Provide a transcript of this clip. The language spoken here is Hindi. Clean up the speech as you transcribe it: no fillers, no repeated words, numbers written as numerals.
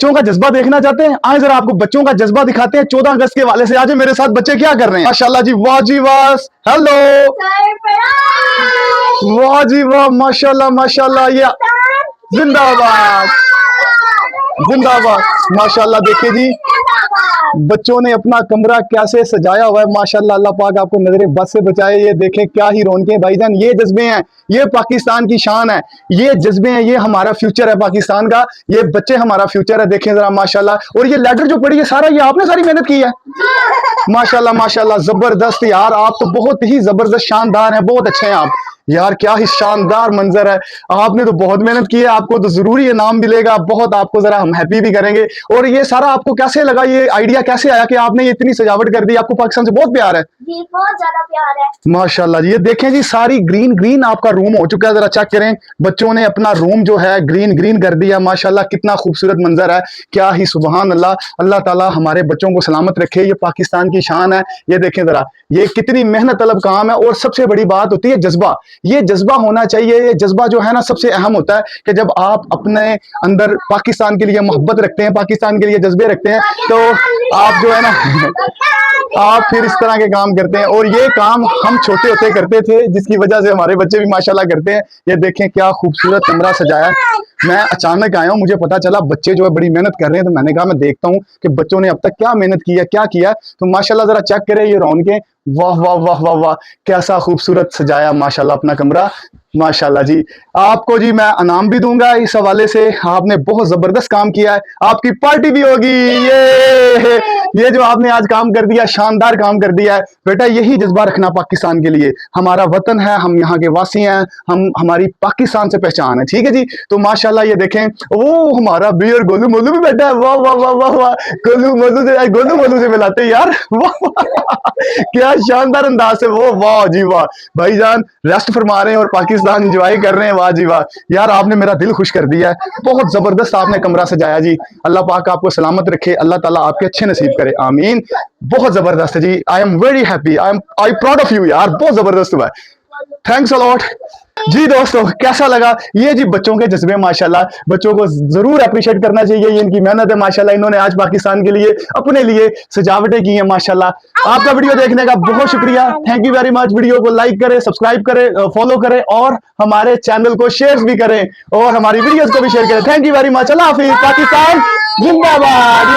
बच्चों का जज्बा देखना चाहते हैं? आए जरा आपको बच्चों का जज्बा दिखाते हैं 14 अगस्त के हवाले से। आज मेरे साथ बच्चे क्या कर रहे हैं? माशाल्लाह जी, वाह जी वाह, हेलो, वाह जी वाह, माशाल्लाह माशाल्लाह, ये जिंदाबाद जिंदाबाद, माशाल्लाह। देखिए जी, बच्चों ने अपना कमरा कैसे सजाया हुआ है, माशाल्लाह। अल्लाह पाक आपको नजरे बद से बचाए। ये देखें क्या ही रौनकें भाईजान, ये जज्बे हैं, ये पाकिस्तान की शान है, ये जज्बे हैं, ये हमारा फ्यूचर है पाकिस्तान का, ये बच्चे हमारा फ्यूचर है। देखें जरा माशाल्लाह। और ये लेटर जो पड़ी है सारा, ये आपने सारी मेहनत की है, माशाल्लाह माशाल्लाह, जबरदस्त यार। आप तो बहुत ही जबरदस्त शानदार हैं, बहुत अच्छे हैं आप यार, क्या ही शानदार मंजर है। आपने तो बहुत मेहनत की है, आपको तो जरूरी इनाम मिलेगा, बहुत आपको जरा हम हैप्पी भी करेंगे। और ये सारा आपको कैसे लगा, ये आइडिया कैसे आया कि आपने ये इतनी सजावट कर दी? आपको पाकिस्तान से बहुत प्यार है जी, बहुत ज्यादा प्यार है माशाल्लाह जी। ये देखें जी, सारी ग्रीन ग्रीन आपका रूम हो चुका है, जरा चेक करें। बच्चों ने अपना रूम जो है ग्रीन ग्रीन कर दिया, माशाल्लाह। कितना खूबसूरत मंजर है, क्या ही सुभान अल्लाह। अल्लाह ताला हमारे बच्चों को सलामत रखे, ये पाकिस्तान की शान है। ये देखें जरा, ये कितनी मेहनत तलब काम है। और सबसे बड़ी बात होती है जज्बा, ये जज्बा होना चाहिए। ये जज्बा जो है ना, सबसे अहम होता है कि जब आप अपने अंदर पाकिस्तान के लिए मोहब्बत रखते हैं, पाकिस्तान के लिए जज्बे रखते हैं, तो आप जो है ना आप फिर इस तरह के काम करते हैं। और ये काम हम छोटे होते करते थे, जिसकी वजह से हमारे बच्चे भी माशाल्लाह करते हैं। ये देखें क्या खूबसूरत कमरा सजाया। मैं अचानक आया हूँ, मुझे पता चला बच्चे जो है बड़ी मेहनत कर रहे हैं, तो मैंने कहा मैं देखता हूँ कि बच्चों ने अब तक क्या मेहनत की है, क्या किया। तो माशाल्लाह जरा चेक करें ये रौनकें, वाह वाह वाह वाह वाह, कैसा खूबसूरत सजाया माशाल्लाह अपना कमरा, माशाल्लाह जी। आपको जी मैं इनाम भी दूंगा इस हवाले से, आपने बहुत जबरदस्त काम किया है, आपकी पार्टी भी होगी। ये जो आपने आज काम कर दिया, शानदार काम कर दिया है बेटा। यही जज्बा रखना पाकिस्तान के लिए, हमारा वतन है, हम यहाँ के वासी हैं, हम हमारी पाकिस्तान से पहचान है, ठीक है जी। तो माशाल्लाह ये देखें, वो हमारा बियर गोलू मोलू भी बैठा है, वाह वाह वाह वाह वाह, गोलू मोलू से मिलाते यार, वाह क्या शानदार अंदाज से, वो वाह जी वाह। भाईजान रेस्ट फरमा रहे हैं और पाकिस्तान एंजॉय कर रहे हैं, वाह जी वाह यार। आपने मेरा दिल खुश कर दिया है, बहुत जबरदस्त आपने कमरा सजाया जी। अल्लाह पाक आपको सलामत रखे, अल्लाह ताला आपके अच्छे नसीब करे, आमीन। बहुत जबरदस्त है जी, I am very happy, I proud of you यार, बहुत जबरदस्त हुआ है, थैंक्स अ लॉट जी। दोस्तों कैसा लगा ये जी बच्चों के जज्बे, माशाल्लाह। बच्चों को जरूर अप्रिशिएट करना चाहिए, ये इनकी मेहनत है माशाल्लाह। इन्होंने आज पाकिस्तान के लिए अपने लिए सजावटें की हैं माशाल्लाह। आपका वीडियो देखने का बहुत शुक्रिया, thank you very much. Video को लाइक करें, सब्सक्राइब करें, फॉलो करें और हमारे चैनल को शेयर भी करें और हमारी वीडियोस को भी शेयर करें। थैंक यू वेरी मच, अल्लाह हाफिज, पाकिस्तान जिंदाबाद।